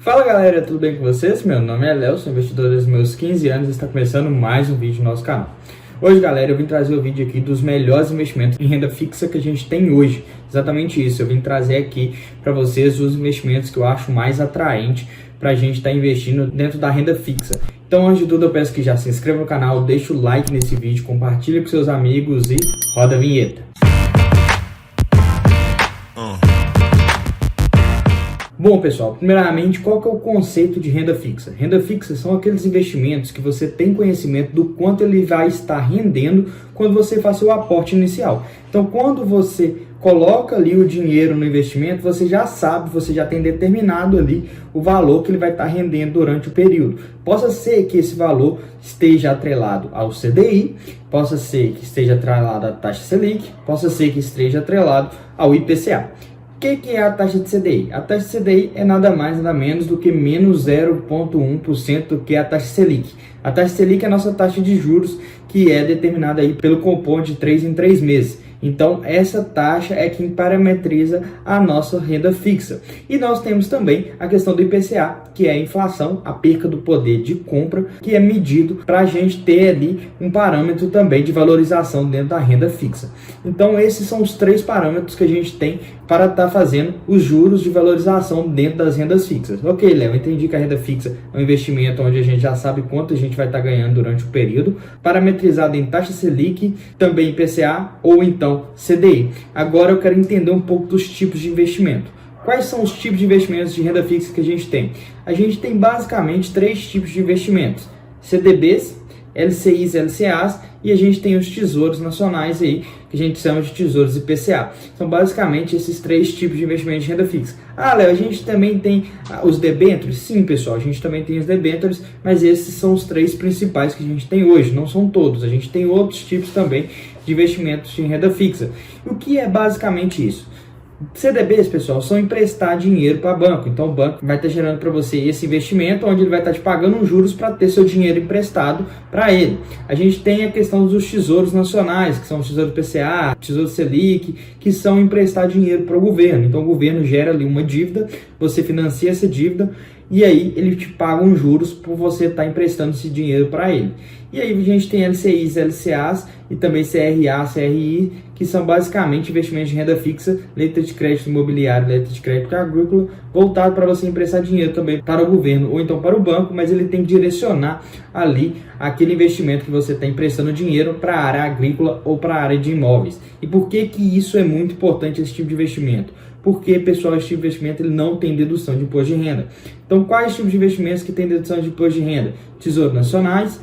Fala galera, tudo bem com vocês? Meu nome é Léo, sou investidor desde meus 15 anos e está começando mais um vídeo no nosso canal. Hoje galera, eu vim trazer o vídeo aqui dos melhores investimentos em renda fixa que a gente tem hoje. Exatamente isso, eu vim trazer aqui para vocês os investimentos que eu acho mais atraentes para a gente estar investindo dentro da renda fixa. Então antes de tudo eu peço que já se inscreva no canal, deixa o like nesse vídeo, compartilha com seus amigos e roda a vinheta. Bom pessoal, primeiramente, qual que é o conceito de renda fixa? Renda fixa são aqueles investimentos que você tem conhecimento do quanto ele vai estar rendendo quando você faz seu aporte inicial. Então, quando você coloca ali o dinheiro no investimento, você já sabe, você já tem determinado ali o valor que ele vai estar rendendo durante o período. Possa ser que esse valor esteja atrelado ao CDI, possa ser que esteja atrelado à taxa Selic, possa ser que esteja atrelado ao IPCA. O que é a taxa de CDI? A taxa de CDI é nada mais nada menos do que menos 0,1% do que a taxa Selic. A taxa Selic é a nossa taxa de juros que é determinada aí pelo cupom de 3 em 3 meses. Então essa taxa é quem parametriza a nossa renda fixa. E nós temos também a questão do IPCA, que é a inflação, a perca do poder de compra, que é medido para a gente ter ali um parâmetro também de valorização dentro da renda fixa. Então esses são os três parâmetros que a gente tem para estar fazendo os juros de valorização dentro das rendas fixas. Ok, Léo, entendi que a renda fixa é um investimento onde a gente já sabe quanto a gente vai estar ganhando durante o período, parametrizado em taxa Selic, também IPCA ou então CDI. Agora eu quero entender um pouco dos tipos de investimento. Quais são os tipos de investimentos de renda fixa que a gente tem? A gente tem basicamente três tipos de investimentos: CDBs, LCIs, LCAs, e a gente tem os tesouros nacionais aí, que a gente chama de tesouros IPCA. São basicamente esses três tipos de investimento de renda fixa. Ah, Léo, a gente também tem os debêntures? Sim, pessoal, a gente também tem os debêntures, mas esses são os três principais que a gente tem hoje, não são todos. A gente tem outros tipos também de investimentos em renda fixa. E o que é basicamente isso? CDBs, pessoal, são emprestar dinheiro para banco. Então o banco vai estar gerando para você esse investimento, onde ele vai estar te pagando juros para ter seu dinheiro emprestado para ele. A gente tem a questão dos tesouros nacionais, que são o tesouro PCA, tesouro Selic, que são emprestar dinheiro para o governo. Então o governo gera ali uma dívida, você financia essa dívida e aí ele te paga uns juros por você estar emprestando esse dinheiro para ele. E aí a gente tem LCIs, LCAs e também CRA, CRI, que são basicamente investimentos de renda fixa, letra de crédito imobiliário, letra de crédito agrícola, voltado para você emprestar dinheiro também para o governo ou então para o banco, mas ele tem que direcionar ali aquele investimento que você está emprestando dinheiro para a área agrícola ou para a área de imóveis. E por que que isso é muito importante, esse tipo de investimento? Porque, pessoal, esse tipo de investimento ele não tem dedução de imposto de renda. Então, quais tipos de investimentos que tem dedução de imposto de renda? Tesouros nacionais,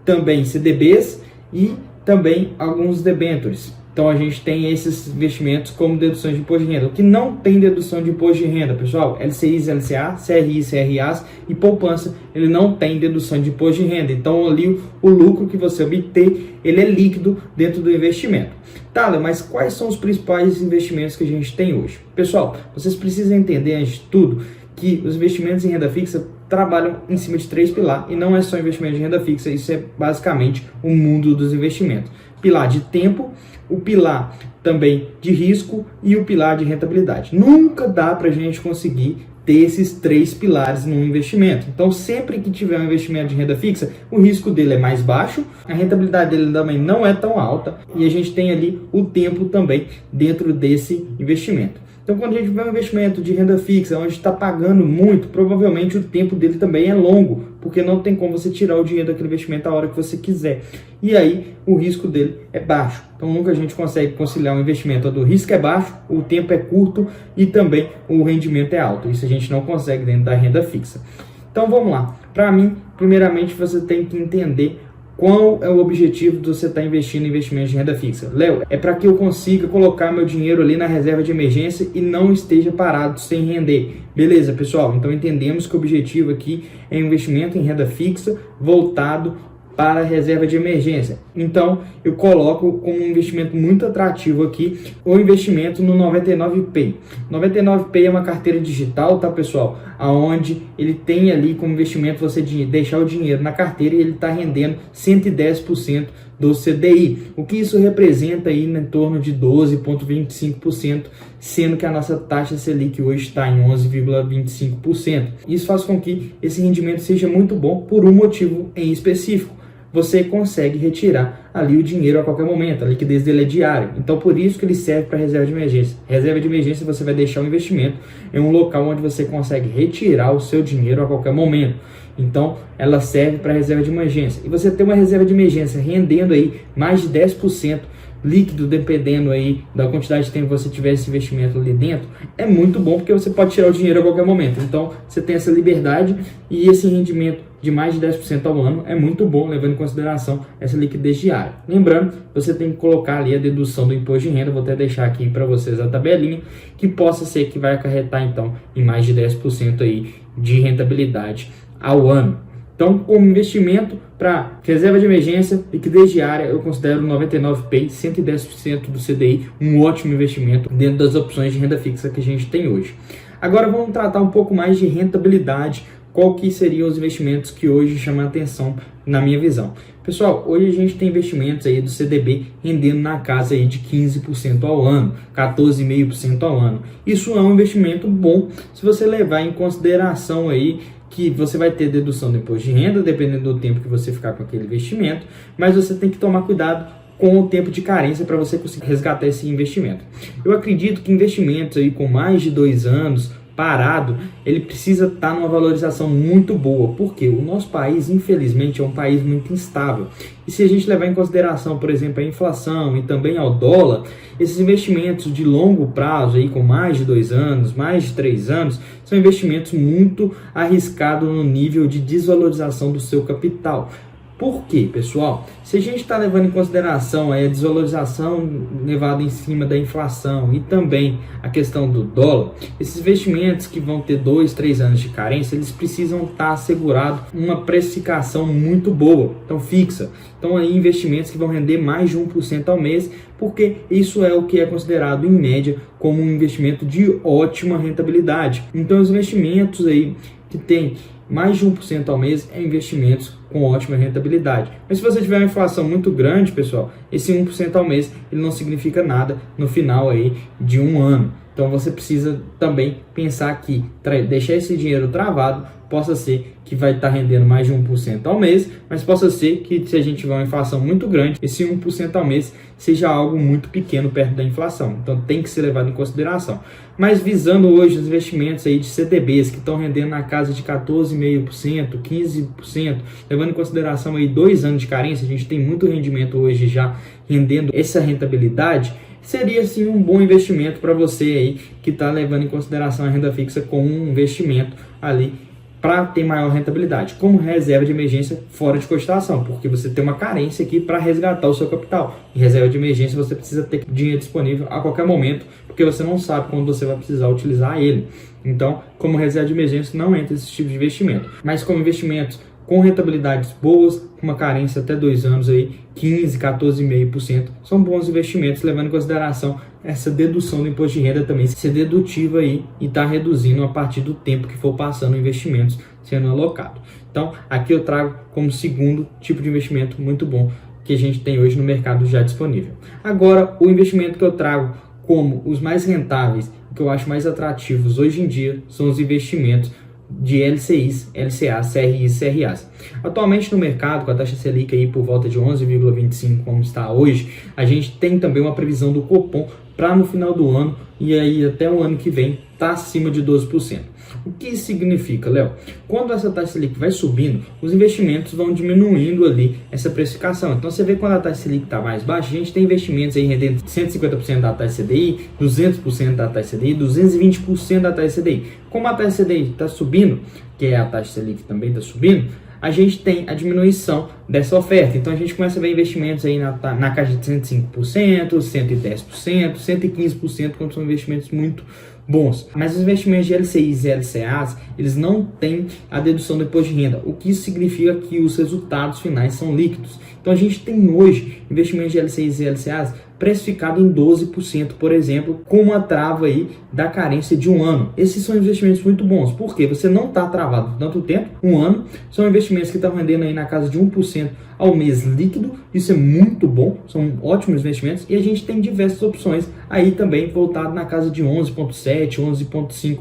também CDBs e também alguns debêntures. Então a gente tem esses investimentos como dedução de imposto de renda. O que não tem dedução de imposto de renda, pessoal, LCIs, LCA, CRI, CRAs e poupança, ele não tem dedução de imposto de renda. Então ali o lucro que você obter, ele é líquido dentro do investimento. Tá, mas quais são os principais investimentos que a gente tem hoje? Pessoal, vocês precisam entender antes de tudo que os investimentos em renda fixa trabalham em cima de três pilares, e não é só investimento de renda fixa, isso é basicamente o mundo dos investimentos. Pilar de tempo, o pilar também de risco e o pilar de rentabilidade. Nunca dá para a gente conseguir ter esses três pilares num investimento. Então, sempre que tiver um investimento de renda fixa, o risco dele é mais baixo, a rentabilidade dele também não é tão alta, e a gente tem ali o tempo também dentro desse investimento. Então, quando a gente vê um investimento de renda fixa, onde está pagando muito, provavelmente o tempo dele também é longo, porque não tem como você tirar o dinheiro daquele investimento a hora que você quiser. E aí, o risco dele é baixo. Então, nunca a gente consegue conciliar um investimento onde o risco é baixo, o tempo é curto e também o rendimento é alto. Isso a gente não consegue dentro da renda fixa. Então, vamos lá. Para mim, primeiramente, você tem que entender qual é o objetivo de você estar investindo em investimentos de renda fixa. Léo, é para que eu consiga colocar meu dinheiro ali na reserva de emergência e não esteja parado sem render. Beleza, pessoal? Então entendemos que o objetivo aqui é investimento em renda fixa voltado para a reserva de emergência. Então, eu coloco como um investimento muito atrativo aqui o investimento no 99Pay. 99Pay é uma carteira digital, tá, pessoal? Aonde ele tem ali como investimento você deixar o dinheiro na carteira e ele está rendendo 110% do CDI. O que isso representa aí em torno de 12,25%, sendo que a nossa taxa Selic hoje está em 11,25%. Isso faz com que esse rendimento seja muito bom por um motivo em específico. Você consegue retirar ali o dinheiro a qualquer momento, a liquidez dele é diária. Então, por isso que ele serve para reserva de emergência. Reserva de emergência, você vai deixar o investimento em um local onde você consegue retirar o seu dinheiro a qualquer momento. Então, ela serve para reserva de emergência. E você ter uma reserva de emergência rendendo aí mais de 10% líquido, dependendo aí da quantidade de tempo que você tiver esse investimento ali dentro, é muito bom, porque você pode tirar o dinheiro a qualquer momento. Então, você tem essa liberdade e esse rendimento de mais de 10% ao ano é muito bom, levando em consideração essa liquidez diária. Lembrando, você tem que colocar ali a dedução do imposto de renda, vou até deixar aqui para vocês a tabelinha, que possa ser que vai acarretar então em mais de 10% aí de rentabilidade ao ano. Então, como investimento para reserva de emergência, liquidez diária, eu considero o 99Pay 110% do CDI um ótimo investimento dentro das opções de renda fixa que a gente tem hoje. Agora vamos tratar um pouco mais de rentabilidade. Qual que seriam os investimentos que hoje chamam a atenção na minha visão? Pessoal, hoje a gente tem investimentos aí do CDB rendendo na casa aí de 15% ao ano, 14,5% ao ano. Isso é um investimento bom se você levar em consideração aí que você vai ter dedução do imposto de renda, dependendo do tempo que você ficar com aquele investimento, mas você tem que tomar cuidado com o tempo de carência para você conseguir resgatar esse investimento. Eu acredito que investimentos aí com mais de 2 anos parado, ele precisa estar numa valorização muito boa, porque o nosso país, infelizmente, é um país muito instável. E se a gente levar em consideração, por exemplo, a inflação e também ao dólar, esses investimentos de longo prazo, aí, com mais de 2 anos, mais de 3 anos, são investimentos muito arriscados no nível de desvalorização do seu capital. Por quê, pessoal? Se a gente está levando em consideração a desvalorização levada em cima da inflação e também a questão do dólar, esses investimentos que vão ter 2, 3 anos de carência, eles precisam estar assegurados uma precificação muito boa, então fixa. Então aí investimentos que vão render mais de 1% ao mês, porque isso é o que é considerado em média como um investimento de ótima rentabilidade. Então os investimentos aí que tem mais de 1% ao mês é investimentos com ótima rentabilidade. Mas se você tiver uma inflação muito grande, pessoal, esse 1% ao mês ele não significa nada no final aí de um ano. Então você precisa também pensar que deixar esse dinheiro travado possa ser que vai estar rendendo mais de 1% ao mês, mas possa ser que se a gente tiver uma inflação muito grande, esse 1% ao mês seja algo muito pequeno perto da inflação. Então tem que ser levado em consideração. Mas visando hoje os investimentos aí de CDBs que estão rendendo na casa de 14,5%, 15%, levando em consideração aí 2 anos de carência, a gente tem muito rendimento hoje já rendendo essa rentabilidade, seria sim um bom investimento para você aí que está levando em consideração a renda fixa como um investimento ali para ter maior rentabilidade, como reserva de emergência fora de cogitação, porque você tem uma carência aqui para resgatar o seu capital. Em reserva de emergência você precisa ter dinheiro disponível a qualquer momento, porque você não sabe quando você vai precisar utilizar ele. Então, como reserva de emergência não entra esse tipo de investimento, mas como investimentos com rentabilidades boas, com uma carência até 2 anos aí, 15, 14,5%, são bons investimentos, levando em consideração essa dedução do imposto de renda também ser dedutiva aí e está reduzindo a partir do tempo que for passando investimentos sendo alocado. Então, aqui eu trago como segundo tipo de investimento muito bom que a gente tem hoje no mercado já disponível. Agora, o investimento que eu trago como os mais rentáveis, que eu acho mais atrativos hoje em dia, são os investimentos de LCIs, LCAs, CRIs, CRAs. Atualmente no mercado, com a taxa Selic aí por volta de 11,25, como está hoje, a gente tem também uma previsão do Copom para no final do ano e aí até o ano que vem está acima de 12%. O que isso significa, Léo? Quando essa taxa Selic vai subindo, os investimentos vão diminuindo ali essa precificação. Então você vê quando a taxa Selic está mais baixa, a gente tem investimentos aí rendendo 150% da taxa CDI, 200% da taxa CDI, 220% da taxa CDI. Como a taxa CDI está subindo, que é a taxa Selic também está subindo, a gente tem a diminuição dessa oferta. Então a gente começa a ver investimentos aí na casa de 105%, 110%, 115%, quando são investimentos muito bons. Mas os investimentos de LCIs e LCAs, eles não têm a dedução do imposto de renda, o que isso significa que os resultados finais são líquidos. Então a gente tem hoje investimentos de LCIs e LCAs precificado em 12%, por exemplo, com uma trava aí da carência de 1 ano. Esses são investimentos muito bons, porque você não está travado por tanto tempo, 1 ano, são investimentos que estão rendendo aí na casa de 1% ao mês líquido, isso é muito bom, são ótimos investimentos, e a gente tem diversas opções aí também voltado na casa de 11,7%, 11,5%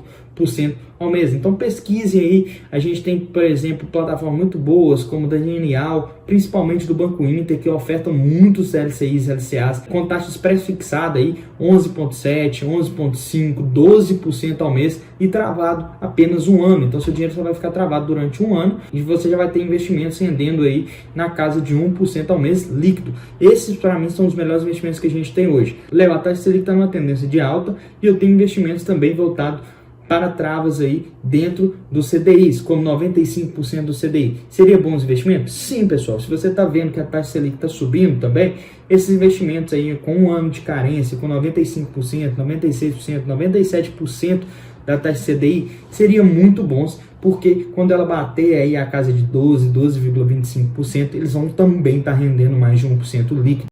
ao mês. Então pesquisem aí, a gente tem, por exemplo, plataformas muito boas como da Genial, principalmente do Banco Inter, que ofertam muitos LCIs e LCAs com taxas pré-fixadas aí, 11,7%, 11,5%, 12% ao mês e travado apenas 1 ano. Então seu dinheiro só vai ficar travado durante 1 ano e você já vai ter investimentos rendendo aí na casa de 1% ao mês líquido. Esses para mim são os melhores investimentos que a gente tem hoje. Léo, a taxa Selic está numa tendência de alta e eu tenho investimentos também voltados para travas aí dentro dos CDIs, como 95% do CDI. Seria bons investimentos? Sim, pessoal. Se você está vendo que a taxa Selic está subindo também, esses investimentos aí com 1 ano de carência, com 95%, 96%, 97% da taxa CDI, seriam muito bons, porque quando ela bater aí a casa de 12,25%, eles vão também estar rendendo mais de 1% líquido.